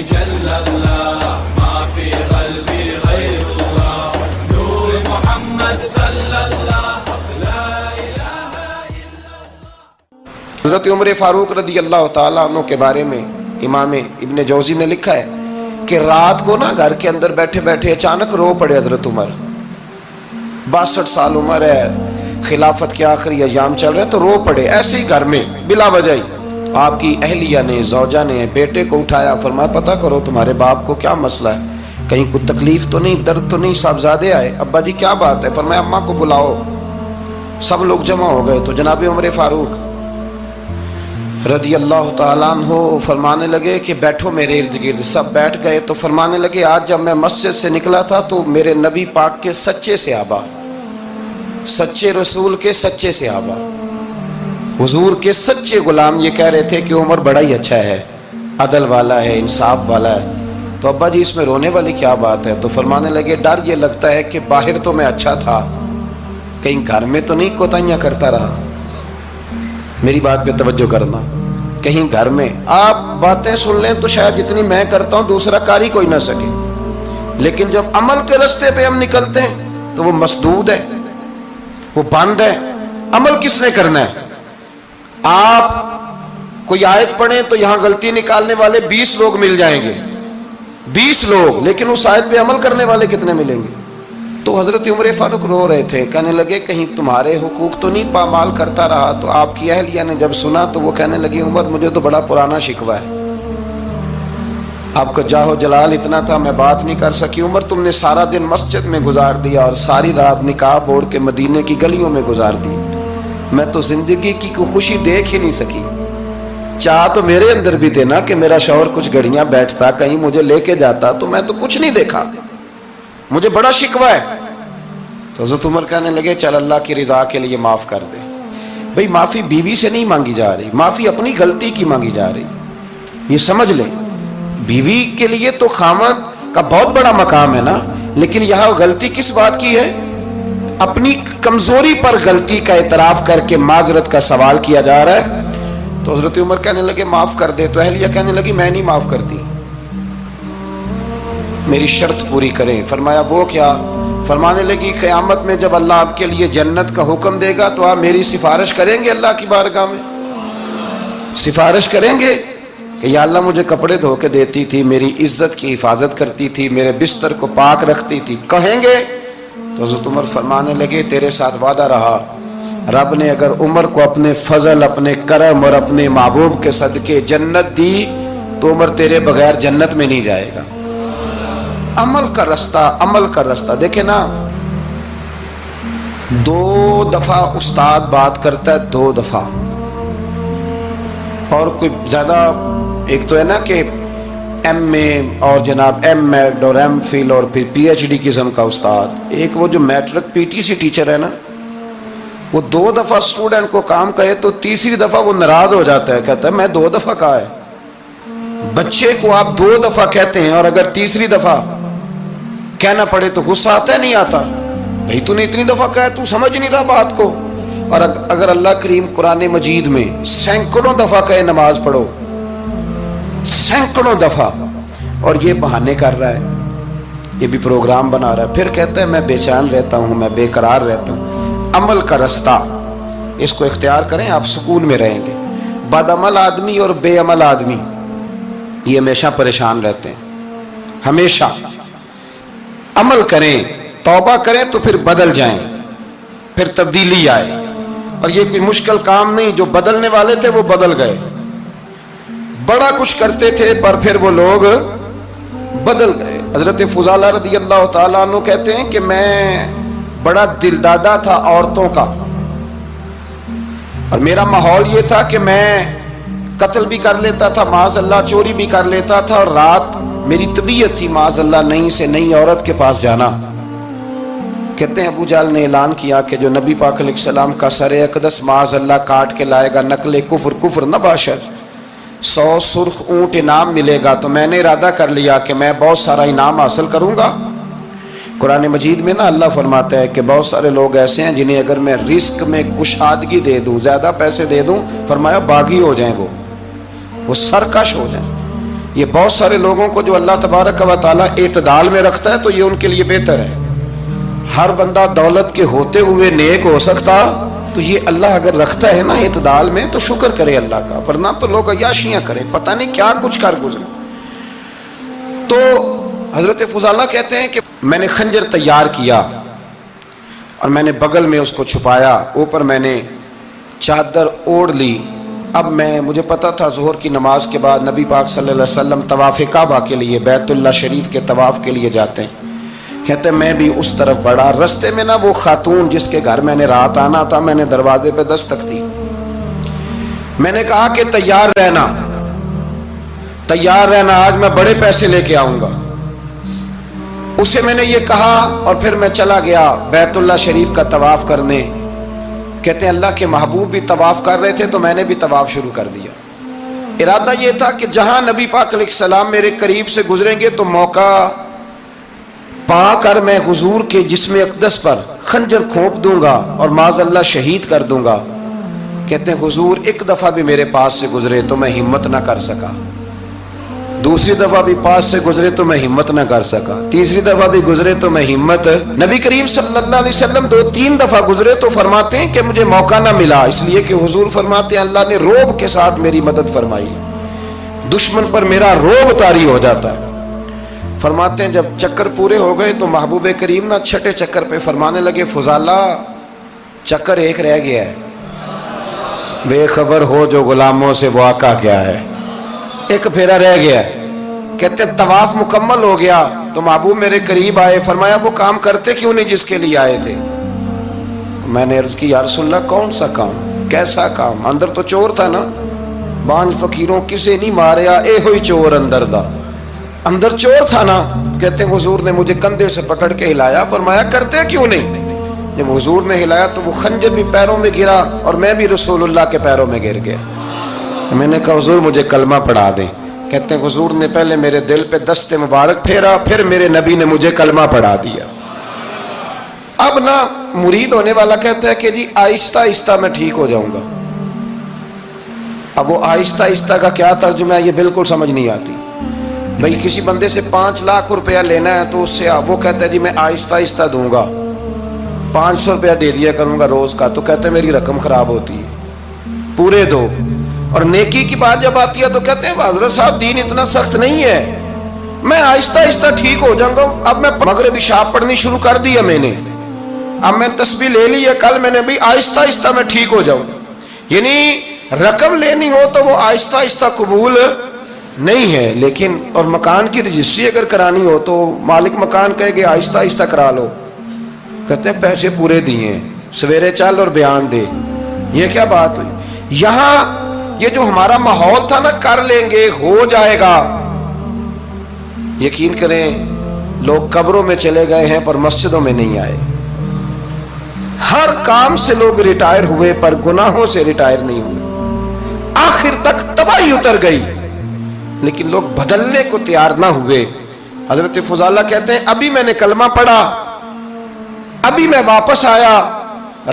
جل اللہ ما فی قلبی غیر اللہ نور محمد صلی اللہ لا الہ الا اللہ۔ حضرت عمر فاروق رضی اللہ تعالیٰ عنہ کے بارے میں امام ابن جوزی نے لکھا ہے کہ رات کو نا گھر کے اندر بیٹھے بیٹھے اچانک رو پڑے حضرت عمر۔ 62 سال عمر ہے، خلافت کے آخری ایام چل رہے ہیں تو رو پڑے ایسے ہی گھر میں بلا وجہ ہی۔ آپ کی اہلیہ نے، زوجہ نے بیٹے کو اٹھایا، فرمایا پتہ کرو تمہارے باپ کو کیا مسئلہ ہے، کہیں کوئی تکلیف تو نہیں، درد تو نہیں، صاحبزادے آئے، ابا جی کیا بات ہے؟ فرمایا اماں کو بلاؤ۔ سب لوگ جمع ہو گئے تو جناب عمر فاروق رضی اللہ تعالیٰ عنہ فرمانے لگے کہ بیٹھو میرے ارد گرد۔ سب بیٹھ گئے تو فرمانے لگے آج جب میں مسجد سے نکلا تھا تو میرے نبی پاک کے سچے صحابہ، سچے رسول کے سچے صحابہ، حضور کے سچے غلام یہ کہہ رہے تھے کہ عمر بڑا ہی اچھا ہے، عدل والا ہے، انصاف والا ہے۔ تو ابا جی اس میں رونے والی کیا بات ہے؟ تو فرمانے لگے ڈر یہ لگتا ہے کہ باہر تو میں اچھا تھا، کہیں گھر میں تو نہیں کوتاہیاں کرتا رہا۔ میری بات پہ توجہ کرنا، کہیں گھر میں آپ باتیں سن لیں تو شاید جتنی میں کرتا ہوں دوسرا کار ہی کوئی نہ سکے، لیکن جب عمل کے راستے پہ ہم نکلتے ہیں تو وہ مسدود ہے، وہ بند ہے۔ عمل کس نے کرنا ہے؟ آپ کوئی آیت پڑھیں تو یہاں غلطی نکالنے والے 20 لوگ مل جائیں گے، 20 لوگ، لیکن اس آیت پہ عمل کرنے والے کتنے ملیں گے؟ تو حضرت عمر فاروق رو رہے تھے، کہنے لگے کہیں تمہارے حقوق تو نہیں پامال کرتا رہا۔ تو آپ کی اہلیہ نے جب سنا تو وہ کہنے لگی عمر مجھے تو بڑا پرانا شکوہ ہے، آپ کا جاہ و جلال اتنا تھا میں بات نہیں کر سکی۔ عمر تم نے سارا دن مسجد میں گزار دیا اور ساری رات نقاب اوڑھ کے مدینے کی گلیوں میں گزار دی، میں تو زندگی کی کوئی خوشی دیکھ ہی نہیں سکی۔ چاہ تو میرے اندر بھی تھے نا کہ میرا شوہر کچھ گھڑیاں بیٹھتا، کہیں مجھے لے کے جاتا، تو میں تو کچھ نہیں دیکھا، مجھے بڑا شکوہ ہے۔ تو حضرت عمر کہنے لگے چل اللہ کی رضا کے لیے معاف کر دے۔ بھئی معافی بیوی سے نہیں مانگی جا رہی، معافی اپنی غلطی کی مانگی جا رہی، یہ سمجھ لیں۔ بیوی کے لیے تو خاوند کا بہت بڑا مقام ہے نا، لیکن یہاں غلطی کس بات کی ہے؟ اپنی کمزوری پر غلطی کا اعتراف کر کے معذرت کا سوال کیا جا رہا ہے۔ تو حضرت عمر کہنے لگے معاف کر دے، تو اہلیہ کہنے لگی میں نہیں معاف کرتی، میری شرط پوری کریں۔ فرمایا وہ کیا؟ فرمانے لگی قیامت میں جب اللہ آپ کے لیے جنت کا حکم دے گا تو آپ میری سفارش کریں گے اللہ کی بارگاہ میں؟ سفارش کریں گے کہ یا اللہ مجھے کپڑے دھو کے دیتی تھی، میری عزت کی حفاظت کرتی تھی، میرے بستر کو پاک رکھتی تھی، کہیں گے؟ تو حضرت عمر فرمانے لگے تیرے ساتھ وعدہ رہا، رب نے اگر عمر کو اپنے فضل، اپنے کرم اور اپنے محبوب کے صدقے جنت دی تو عمر تیرے بغیر جنت میں نہیں جائے گا۔ عمل کا رستہ، عمل کا رستہ دیکھیں نا، 2 دفعہ استاد بات کرتا ہے، 2 دفعہ، اور کوئی زیادہ، ایک تو ہے نا کہ ایم اے اور جناب ایم ایڈ اور ایم فل اور پھر پی ایچ ڈی قسم کا استاد، ایک وہ جو matric P T C teacher ہے نا، وہ 2 دفعہ اسٹوڈنٹ کو کام کہے تو تیسری دفعہ وہ ناراض ہو جاتا ہے، کہتا ہے میں 2 دفعہ کہا ہے۔ بچے کو آپ 2 دفعہ کہتے ہیں اور اگر تیسری دفعہ کہنا پڑے تو غصہ آتا ہے نہیں آتا؟ بھئی تو نے اتنی دفعہ کہا ہے، تو سمجھ نہیں رہا بات کو۔ اور اگر اللہ کریم قرآن مجید میں سینکڑوں دفعہ کہے نماز پڑھو، سینکڑوں دفعہ، اور یہ بہانے کر رہا ہے، یہ بھی پروگرام بنا رہا ہے، پھر کہتا ہے میں بے چین رہتا ہوں، میں بے قرار رہتا ہوں۔ عمل کا رستہ اس کو اختیار کریں، آپ سکون میں رہیں گے۔ بد عمل آدمی اور بے عمل آدمی یہ ہمیشہ پریشان رہتے ہیں، ہمیشہ۔ عمل کریں، توبہ کریں تو پھر بدل جائیں، پھر تبدیلی آئے، اور یہ کوئی مشکل کام نہیں، جو بدلنے والے تھے وہ بدل گئے، بڑا کچھ کرتے تھے پر پھر وہ لوگ بدل گئے۔ حضرت فضالہ رضی اللہ تعالیٰ عنہ کہتے ہیں کہ میں بڑا دلدادہ تھا عورتوں کا، اور میرا ماحول یہ تھا کہ میں قتل بھی کر لیتا تھا، معاذ اللہ چوری بھی کر لیتا تھا، اور رات میری طبیعت تھی معاذ اللہ نئی سے نئی عورت کے پاس جانا۔ کہتے ہیں ابو جہل نے اعلان کیا کہ جو نبی پاک علیہ السلام کا سر اقدس معاذ اللہ کاٹ کے لائے گا، نقل کفر کفر نہ باشد، 100 سرخ اونٹ انعام ملے گا۔ تو میں نے ارادہ کر لیا کہ میں بہت سارا انعام حاصل کروں گا۔ قرآن مجید میں نا اللہ فرماتا ہے کہ بہت سارے لوگ ایسے ہیں جنہیں اگر میں رزق میں کشادگی دے دوں، زیادہ پیسے دے دوں، فرمایا باغی ہو جائیں، وہ سرکش ہو جائیں۔ یہ بہت سارے لوگوں کو جو اللہ تبارک و تعالیٰ اعتدال میں رکھتا ہے تو یہ ان کے لیے بہتر ہے. ہر بندہ دولت کے ہوتے ہوئے نیک ہو سکتا، تو یہ اللہ اگر رکھتا ہے نا اعتدال میں تو شکر کرے اللہ کا، ورنہ تو لوگ عیاشیاں کریں، پتہ نہیں کیا کچھ کر گزرے. تو حضرت فضالہ کہتے ہیں کہ میں نے خنجر تیار کیا اور میں نے بغل میں اس کو چھپایا، اوپر میں نے چادر اوڑھ لی. اب مجھے پتا تھا ظہر کی نماز کے بعد نبی پاک صلی اللہ علیہ وسلم طواف کعبہ کے لیے، بیت اللہ شریف کے طواف کے لیے جاتے ہیں. کہتے ہیں میں بھی اس طرف بڑھا. رستے میں نا وہ خاتون جس کے گھر میں نے رات آنا تھا، میں نے دروازے پہ دستک دی. میں نے کہا کہ تیار رہنا، تیار رہنا، آج میں بڑے پیسے لے کے آؤں گا. اسے میں نے یہ کہا اور پھر میں چلا گیا بیت اللہ شریف کا طواف کرنے. کہتے ہیں اللہ کے محبوب بھی طواف کر رہے تھے تو میں نے بھی طواف شروع کر دیا. ارادہ یہ تھا کہ جہاں نبی پاک علیہ السلام میرے قریب سے گزریں گے تو موقع پا کر میں حضور کے جسم اقدس پر خنجر کھونپ دوں گا اور معاذ اللہ شہید کر دوں گا. کہتے ہیں حضور ایک دفعہ بھی میرے پاس سے گزرے تو میں ہمت نہ کر سکا، دوسری دفعہ بھی پاس سے گزرے تو میں ہمت نہ کر سکا، تیسری دفعہ بھی گزرے تو میں ہمت. نبی کریم صلی اللہ علیہ وسلم 2-3 دفعہ گزرے تو فرماتے ہیں کہ مجھے موقع نہ ملا، اس لیے کہ حضور فرماتے ہیں اللہ نے روب کے ساتھ میری مدد فرمائی، دشمن پر میرا روب طاری ہو جاتا ہے. فرماتے ہیں جب چکر پورے ہو گئے تو محبوب کریم نہ چھٹے چکر پہ فرمانے لگے فضالہ چکر ایک رہ گیا ہے، بے خبر ہو جو غلاموں سے وہ آقا کیا ہے، ایک پھیرا رہ گیا ہے. کہتے طواف مکمل ہو گیا تو محبوب میرے قریب آئے، فرمایا وہ کام کرتے کیوں نہیں جس کے لیے آئے تھے. میں نے عرض کی یا رسول اللہ کون سا کام، کیسا کام؟ اندر تو چور تھا نا، بانج فقیروں کسے نہیں ماریا اے ہوئی چور اندر دا، اندر چور تھا نا. کہتے ہیں حضور نے مجھے کندھے سے پکڑ کے ہلایا، فرمایا کرتے کیوں نہیں؟ جب حضور نے ہلایا تو وہ خنجر بھی پیروں میں گرا اور میں بھی رسول اللہ کے پیروں میں گر گیا. میں نے کہا حضور مجھے کلمہ پڑھا دیں. کہتے ہیں حضور نے پہلے میرے دل پہ دست مبارک پھیرا، پھر میرے نبی نے مجھے کلمہ پڑھا دیا. اب نا مرید ہونے والا کہتا ہے کہ جی آہستہ آہستہ میں ٹھیک ہو جاؤں گا. اب وہ آہستہ آہستہ کا کیا ترجمہ ہے یہ بالکل سمجھ نہیں آتی. بھئی کسی بندے سے 5 لاکھ روپیہ لینا ہے تو اس سے وہ کہتا ہے جی میں آہستہ آہستہ دوں گا، 500 روپیہ دے دیا کروں گا روز کا، تو کہتے ہیں میری رقم خراب ہوتی ہے، پورے دو. اور نیکی کی بات جب آتی ہے تو کہتے ہیں حضرت صاحب دین اتنا سخت نہیں ہے، میں آہستہ آہستہ ٹھیک ہو جاؤں گا. اب میں مغرب عشاء پڑھنی شروع کر دی ہے میں نے، اب میں تسبیح لے لی ہے کل میں نے، بھی آہستہ آہستہ میں ٹھیک ہو جاؤں. یعنی رقم لینی ہو تو وہ آہستہ آہستہ قبول نہیں ہے. لیکن اور مکان کی رجسٹری اگر کرانی ہو تو مالک مکان کہے کہ آہستہ آہستہ کرا لو. کہتے ہیں پیسے پورے دیے، سویرے چل اور بیان دے. یہ کیا بات ہوئی؟ یہاں یہ جو ہمارا ماحول تھا نا کر لیں گے ہو جائے گا، یقین کریں لوگ قبروں میں چلے گئے ہیں پر مسجدوں میں نہیں آئے. ہر کام سے لوگ ریٹائر ہوئے پر گناہوں سے ریٹائر نہیں ہوئے. آخر تک تباہی اتر گئی لیکن لوگ بدلنے کو تیار نہ ہوئے. حضرت فضالہ کہتے ہیں ابھی میں نے کلمہ پڑھا، ابھی میں واپس آیا،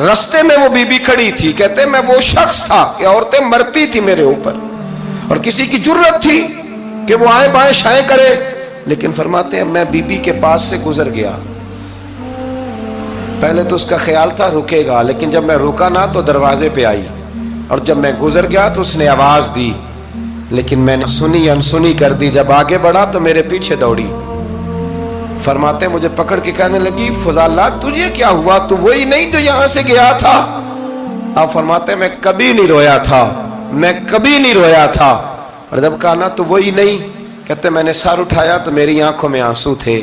رستے میں وہ بی بی کھڑی تھی. کہتے ہیں میں وہ شخص تھا کہ عورتیں مرتی تھی میرے اوپر اور کسی کی جرت تھی کہ وہ آئیں بائیں شائیں کرے، لیکن فرماتے ہیں میں بی بی کے پاس سے گزر گیا. پہلے تو اس کا خیال تھا رکے گا، لیکن جب میں رکا نہ تو دروازے پہ آئی، اور جب میں گزر گیا تو اس نے آواز دی، لیکن میں نے سنی انسنی کر دی. جب آگے بڑھا تو میرے پیچھے دوڑی. فرماتے مجھے پکڑ کے کہنے لگی فضالہ تجھے کیا ہوا، تو وہی نہیں جو یہاں سے گیا تھا؟ آپ فرماتے میں کبھی نہیں رویا تھا، میں کبھی نہیں رویا تھا. اور جب کہا نا تو وہی نہیں، کہتے میں نے سر اٹھایا تو میری آنکھوں میں آنسو تھے.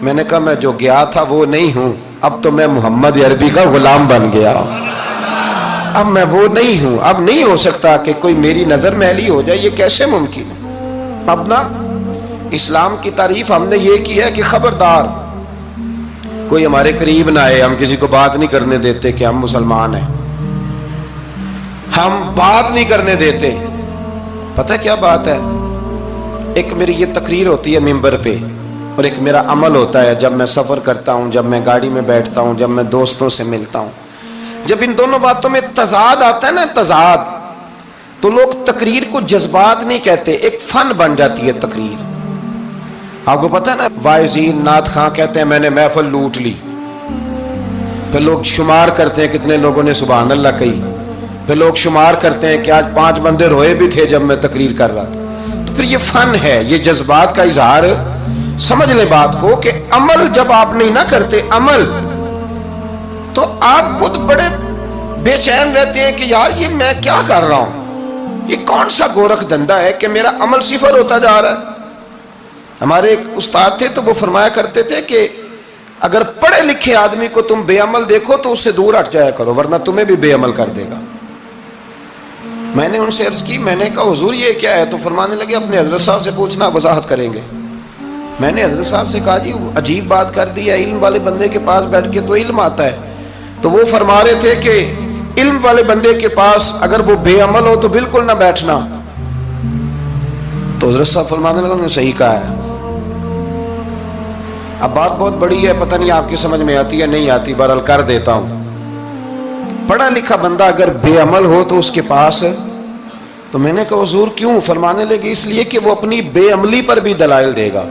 میں نے کہا میں جو گیا تھا وہ نہیں ہوں، اب تو میں محمد عربی کا غلام بن گیا، اب میں وہ نہیں ہوں. اب نہیں ہو سکتا کہ کوئی میری نظر میلی ہو جائے، یہ کیسے ممکن ہے؟ اب نا اسلام کی تعریف ہم نے یہ کی ہے کہ خبردار کوئی ہمارے قریب نہ آئے، ہم کسی کو بات نہیں کرنے دیتے کہ ہم مسلمان ہیں، ہم بات نہیں کرنے دیتے. پتہ کیا بات ہے؟ ایک میری یہ تقریر ہوتی ہے ممبر پہ، اور ایک میرا عمل ہوتا ہے جب میں سفر کرتا ہوں، جب میں گاڑی میں بیٹھتا ہوں، جب میں دوستوں سے ملتا ہوں. جب ان دونوں باتوں میں تضاد آتا ہے نا، تضاد، تو لوگ تقریر کو جذبات نہیں کہتے، ایک فن بن جاتی ہے تقریر. آپ کو پتا ہے نا، واعظین نعت خواں کہتے ہیں میں نے محفل لوٹ لی، پھر لوگ شمار کرتے ہیں کتنے لوگوں نے سبحان اللہ کہی، پھر لوگ شمار کرتے ہیں کہ آج 5 بندے روئے بھی تھے جب میں تقریر کر رہا تھا. تو پھر یہ فن ہے، یہ جذبات کا اظہار. سمجھ لیں بات کو کہ عمل جب آپ نہیں نہ کرتے عمل، تو آپ خود بڑے بے چین رہتے ہیں کہ یار یہ میں کیا کر رہا ہوں، یہ کون سا گورکھ دھندا ہے کہ میرا عمل صفر ہوتا جا رہا ہے. ہمارے ایک استاد تھے تو وہ فرمایا کرتے تھے کہ اگر پڑھے لکھے آدمی کو تم بے عمل دیکھو تو اس سے دور ہٹ جایا کرو، ورنہ تمہیں بھی بے عمل کر دے گا. میں نے ان سے عرض کی، میں نے کہا حضور یہ کیا ہے؟ تو فرمانے لگے اپنے حضرت صاحب سے پوچھنا، وضاحت کریں گے. میں نے حضرت صاحب سے کہا جی عجیب بات کر دی ہے، علم والے بندے کے پاس بیٹھ کے تو علم آتا ہے. تو وہ فرما رہے تھے کہ علم والے بندے کے پاس اگر وہ بے عمل ہو تو بالکل نہ بیٹھنا. تو حضرت صاحب فرمانے لگے انہوں نے صحیح کہا ہے. اب بات بہت بڑی ہے، پتہ نہیں آپ کی سمجھ میں آتی ہے نہیں آتی، بہرحال کر دیتا ہوں. پڑھا لکھا بندہ اگر بے عمل ہو تو اس کے پاس، تو میں نے کہا حضور کیوں؟ فرمانے لگے اس لیے کہ وہ اپنی بے عملی پر بھی دلائل دے گا.